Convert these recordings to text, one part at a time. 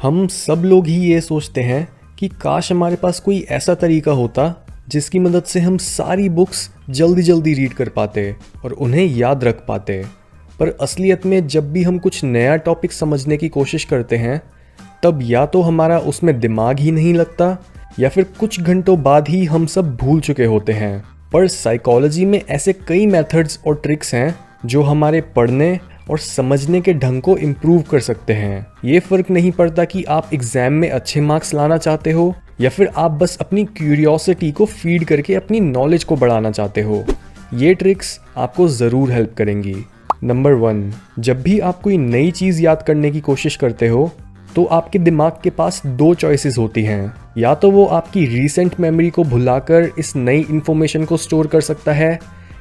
हम सब लोग ही ये सोचते हैं कि काश हमारे पास कोई ऐसा तरीका होता जिसकी मदद से हम सारी बुक्स जल्दी जल्दी रीड कर पाते और उन्हें याद रख पाते। पर असलियत में जब भी हम कुछ नया टॉपिक समझने की कोशिश करते हैं तब या तो हमारा उसमें दिमाग ही नहीं लगता या फिर कुछ घंटों बाद ही हम सब भूल चुके होते हैं। पर साइकोलॉजी में ऐसे कई मेथड्स और ट्रिक्स हैं जो हमारे पढ़ने और समझने के ढंग को इम्प्रूव कर सकते हैं। ये फ़र्क नहीं पड़ता कि आप एग्ज़ाम में अच्छे मार्क्स लाना चाहते हो या फिर आप बस अपनी क्यूरियोसिटी को फीड करके अपनी नॉलेज को बढ़ाना चाहते हो। ये ट्रिक्स आपको ज़रूर हेल्प करेंगी। नंबर 1, जब भी आप कोई नई चीज़ याद करने की कोशिश करते हो तो आपके दिमाग के पास 2 चॉइसेस होती हैं। या तो वो आपकी रीसेंट मेमोरी को भुलाकर इस नई इन्फॉर्मेशन को स्टोर कर सकता है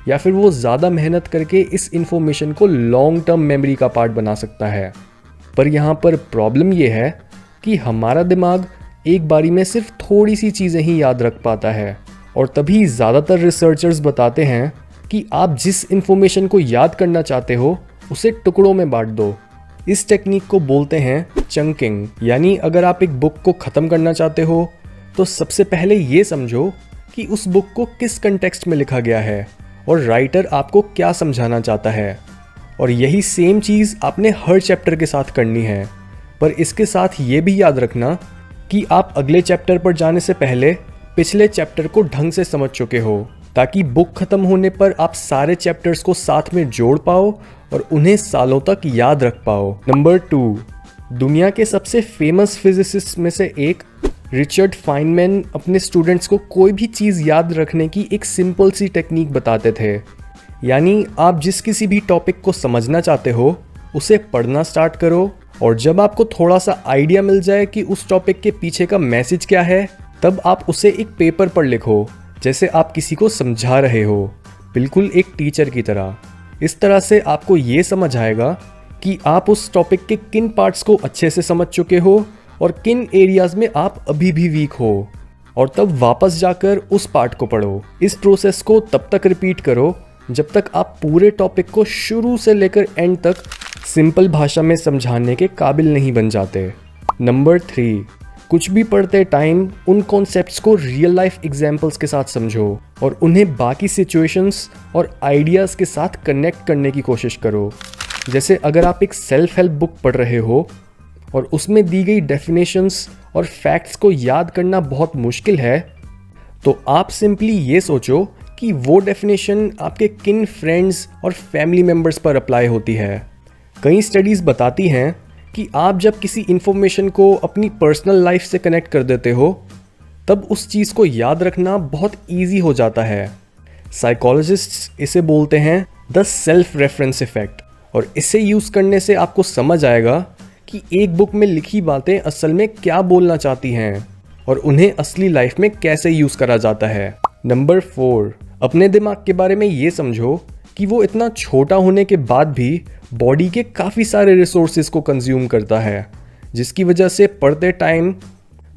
या फिर वो ज़्यादा मेहनत करके इस इन्फॉर्मेशन को लॉन्ग टर्म मेमोरी का पार्ट बना सकता है। पर यहाँ पर प्रॉब्लम ये है कि हमारा दिमाग एक बारी में सिर्फ थोड़ी सी चीज़ें ही याद रख पाता है और तभी ज़्यादातर रिसर्चर्स बताते हैं कि आप जिस इन्फॉर्मेशन को याद करना चाहते हो उसे टुकड़ों में बांट दो। इस टेक्निक को बोलते हैं चंकिंग। यानी अगर आप एक बुक को ख़त्म करना चाहते हो तो सबसे पहले ये समझो कि उस बुक को किस कंटेक्स्ट में लिखा गया है और राइटर आपको क्या समझाना चाहता है। और यही सेम चीज़ आपने हर चैप्टर के साथ करनी है। पर इसके साथ ये भी याद रखना कि आप अगले चैप्टर पर जाने से पहले पिछले चैप्टर को ढंग से समझ चुके हो ताकि बुक ख़त्म होने पर आप सारे चैप्टर्स को साथ में जोड़ पाओ और उन्हें सालों तक याद रख पाओ। नंबर 2, दुनिया के सबसे फेमस फिजिसिस्ट में से एक रिचर्ड फाइनमैन अपने स्टूडेंट्स को कोई भी चीज़ याद रखने की एक सिंपल सी टेक्निक बताते थे। यानी आप जिस किसी भी टॉपिक को समझना चाहते हो उसे पढ़ना स्टार्ट करो और जब आपको थोड़ा सा आइडिया मिल जाए कि उस टॉपिक के पीछे का मैसेज क्या है तब आप उसे एक पेपर पर लिखो जैसे आप किसी को समझा रहे हो, बिल्कुल एक टीचर की तरह। इस तरह से आपको ये समझ आएगा कि आप उस टॉपिक के किन पार्ट्स को अच्छे से समझ चुके हो और किन एरियाज में आप अभी भी वीक हो और तब वापस जाकर उस पार्ट को पढ़ो। इस प्रोसेस को तब तक रिपीट करो जब तक आप पूरे टॉपिक को शुरू से लेकर एंड तक सिंपल भाषा में समझाने के काबिल नहीं बन जाते। नंबर 3, कुछ भी पढ़ते टाइम उन कॉन्सेप्ट्स को रियल लाइफ एग्जाम्पल्स के साथ समझो और उन्हें बाकी सिचुएशंस और आइडियाज़ के साथ कनेक्ट करने की कोशिश करो। जैसे अगर आप एक सेल्फ हेल्प बुक पढ़ रहे हो और उसमें दी गई डेफिनेशंस और फैक्ट्स को याद करना बहुत मुश्किल है तो आप सिंपली ये सोचो कि वो डेफिनेशन आपके किन फ्रेंड्स और फैमिली मेम्बर्स पर अप्लाई होती है। कई स्टडीज़ बताती हैं कि आप जब किसी इन्फॉर्मेशन को अपनी पर्सनल लाइफ से कनेक्ट कर देते हो तब उस चीज़ को याद रखना बहुत ईजी हो जाता है। साइकोलॉजिस्ट्स इसे बोलते हैं द सेल्फ रेफरेंस इफेक्ट और इसे यूज़ करने से आपको समझ आएगा कि एक बुक में लिखी बातें असल में क्या बोलना चाहती हैं और उन्हें असली लाइफ में कैसे यूज़ करा जाता है। नंबर 4, अपने दिमाग के बारे में ये समझो कि वो इतना छोटा होने के बाद भी बॉडी के काफ़ी सारे रिसोर्सेज को कंज्यूम करता है, जिसकी वजह से पढ़ते टाइम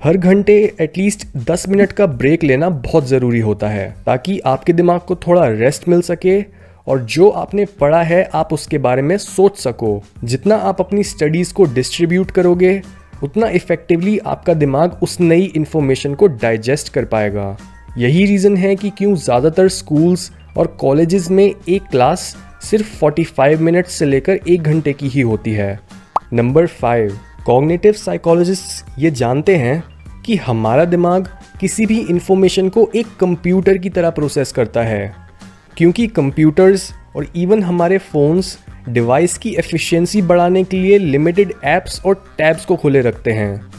हर घंटे एटलीस्ट 10 मिनट का ब्रेक लेना बहुत ज़रूरी होता है ताकि आपके दिमाग को थोड़ा रेस्ट मिल सके और जो आपने पढ़ा है आप उसके बारे में सोच सको। जितना आप अपनी स्टडीज़ को डिस्ट्रीब्यूट करोगे उतना इफ़ेक्टिवली आपका दिमाग उस नई इन्फॉर्मेशन को डाइजेस्ट कर पाएगा। यही रीज़न है कि क्यों ज़्यादातर स्कूल्स और कॉलेजेस में एक क्लास सिर्फ 45 मिनट से लेकर 1 घंटे की ही होती है। नंबर 5, कॉग्निटिव साइकोलॉजिस्ट्स ये जानते हैं कि हमारा दिमाग किसी भी इन्फॉर्मेशन को एक कंप्यूटर की तरह प्रोसेस करता है क्योंकि कंप्यूटर्स और इवन हमारे फ़ोन्स डिवाइस की एफिशिएंसी बढ़ाने के लिए लिमिटेड ऐप्स और टैब्स को खुले रखते हैं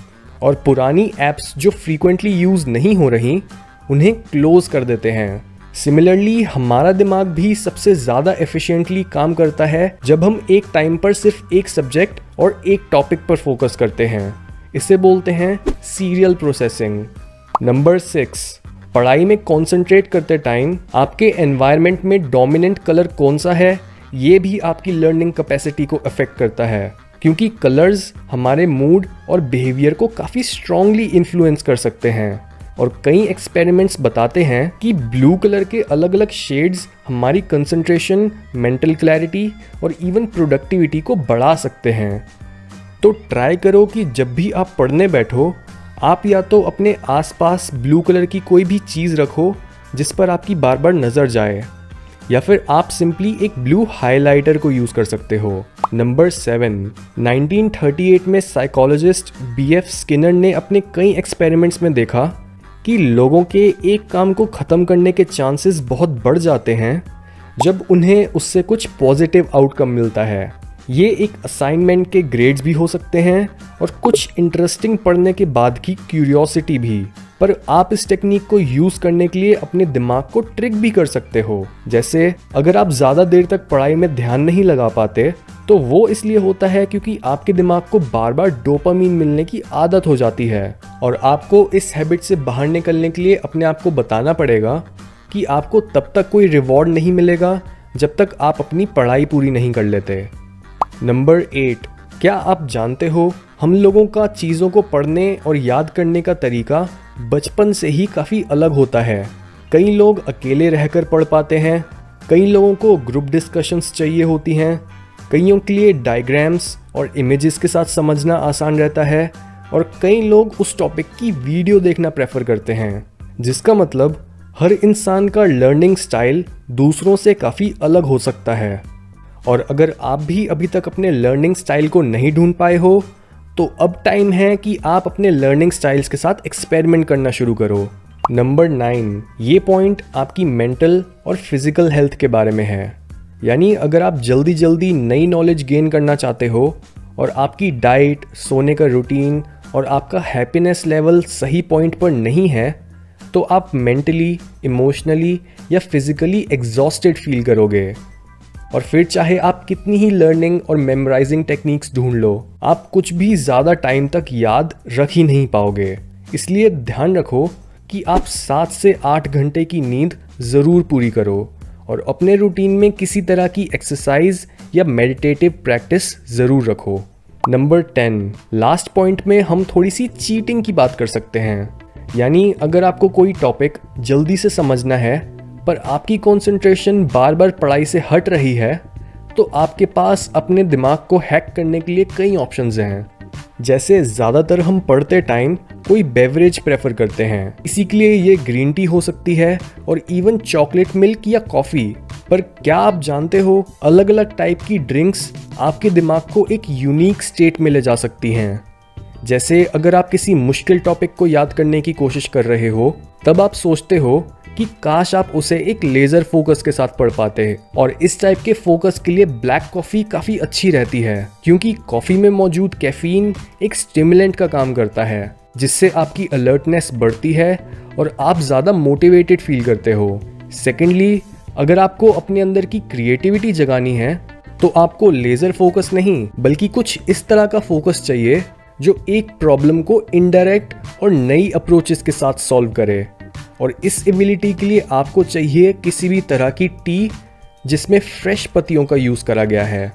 और पुरानी ऐप्स जो फ्रीक्वेंटली यूज़ नहीं हो रही उन्हें क्लोज़ कर देते हैं। सिमिलरली हमारा दिमाग भी सबसे ज़्यादा एफिशिएंटली काम करता है जब हम एक टाइम पर सिर्फ एक सब्जेक्ट और एक टॉपिक पर फोकस करते हैं। इसे बोलते हैं सीरियल प्रोसेसिंग। नंबर 6, पढ़ाई में कंसंट्रेट करते टाइम आपके एनवायरनमेंट में डोमिनेंट कलर कौन सा है ये भी आपकी लर्निंग कैपेसिटी को अफेक्ट करता है क्योंकि कलर्स हमारे मूड और बिहेवियर को काफ़ी स्ट्रांगली इन्फ्लुएंस कर सकते हैं और कई एक्सपेरिमेंट्स बताते हैं कि ब्लू कलर के अलग अलग शेड्स हमारी कंसंट्रेशन, मेंटल क्लैरिटी और इवन प्रोडक्टिविटी को बढ़ा सकते हैं। तो ट्राई करो कि जब भी आप पढ़ने बैठो, आप या तो अपने आसपास ब्लू कलर की कोई भी चीज़ रखो जिस पर आपकी बार बार नज़र जाए, या फिर आप सिंपली एक ब्लू हाइलाइटर को यूज़ कर सकते हो। नंबर 7, 1938 में साइकोलॉजिस्ट BF स्किनर ने अपने कई एक्सपेरिमेंट्स में देखा कि लोगों के एक काम को ख़त्म करने के चांसेस बहुत बढ़ जाते हैं जब उन्हें उससे कुछ पॉजिटिव आउटकम मिलता है। ये एक असाइनमेंट के ग्रेड्स भी हो सकते हैं और कुछ इंटरेस्टिंग पढ़ने के बाद की क्यूरियोसिटी भी। पर आप इस टेक्निक को यूज़ करने के लिए अपने दिमाग को ट्रिक भी कर सकते हो। जैसे अगर आप ज़्यादा देर तक पढ़ाई में ध्यान नहीं लगा पाते तो वो इसलिए होता है क्योंकि आपके दिमाग को बार बार डोपामीन मिलने की आदत हो जाती है, और आपको इस हैबिट से बाहर निकलने के लिए अपने आप को बताना पड़ेगा कि आपको तब तक कोई रिवॉर्ड नहीं मिलेगा जब तक आप अपनी पढ़ाई पूरी नहीं कर लेते। नंबर 8, क्या आप जानते हो हम लोगों का चीज़ों को पढ़ने और याद करने का तरीका बचपन से ही काफ़ी अलग होता है। कई लोग अकेले रहकर पढ़ पाते हैं, कई लोगों को ग्रुप डिस्कशंस चाहिए होती हैं, कईयों के लिए डायग्राम्स और इमेजेस के साथ समझना आसान रहता है, और कई लोग उस टॉपिक की वीडियो देखना प्रेफर करते हैं। जिसका मतलब हर इंसान का लर्निंग स्टाइल दूसरों से काफ़ी अलग हो सकता है। और अगर आप भी अभी तक अपने लर्निंग स्टाइल को नहीं ढूंढ पाए हो तो अब टाइम है कि आप अपने लर्निंग स्टाइल्स के साथ एक्सपेरिमेंट करना शुरू करो। नंबर 9, ये पॉइंट आपकी मेंटल और फिजिकल हेल्थ के बारे में है। यानी अगर आप जल्दी जल्दी नई नॉलेज गेन करना चाहते हो और आपकी डाइट, सोने का रूटीन और आपका हैप्पीनेस लेवल सही पॉइंट पर नहीं है तो आप मेंटली, इमोशनली या फिजिकली एग्जॉस्टेड फील करोगे। और फिर चाहे आप कितनी ही लर्निंग और मेमोराइजिंग टेक्निक्स ढूंढ लो, आप कुछ भी ज़्यादा टाइम तक याद रख ही नहीं पाओगे। इसलिए ध्यान रखो कि आप 7 से 8 घंटे की नींद ज़रूर पूरी करो और अपने रूटीन में किसी तरह की एक्सरसाइज या मेडिटेटिव प्रैक्टिस ज़रूर रखो। नंबर 10, लास्ट पॉइंट में हम थोड़ी सी चीटिंग की बात कर सकते हैं। यानी अगर आपको कोई टॉपिक जल्दी से समझना है पर आपकी कंसंट्रेशन बार बार पढ़ाई से हट रही है तो आपके पास अपने दिमाग को हैक करने के लिए कई ऑप्शंस हैं। जैसे ज़्यादातर हम पढ़ते टाइम कोई बेवरेज प्रेफर करते हैं, इसी के लिए ये ग्रीन टी हो सकती है और इवन चॉकलेट मिल्क या कॉफ़ी। पर क्या आप जानते हो अलग अलग टाइप की ड्रिंक्स आपके दिमाग को एक यूनिक स्टेट में ले जा सकती हैं। जैसे अगर आप किसी मुश्किल टॉपिक को याद करने की कोशिश कर रहे हो तब आप सोचते हो कि काश आप उसे एक लेज़र फोकस के साथ पढ़ पाते, और इस टाइप के फोकस के लिए ब्लैक कॉफ़ी काफ़ी अच्छी रहती है क्योंकि कॉफ़ी में मौजूद कैफीन एक स्टिमुलेंट का काम करता है जिससे आपकी अलर्टनेस बढ़ती है और आप ज़्यादा मोटिवेटेड फील करते हो। सेकेंडली, अगर आपको अपने अंदर की क्रिएटिविटी जगानी है तो आपको लेज़र फोकस नहीं बल्कि कुछ इस तरह का फोकस चाहिए जो एक प्रॉब्लम को इनडायरेक्ट और नई अप्रोचेस के साथ सॉल्व करे। और इस एबिलिटी के लिए आपको चाहिए किसी भी तरह की टी जिसमें फ्रेश पत्तियों का यूज़ करा गया है।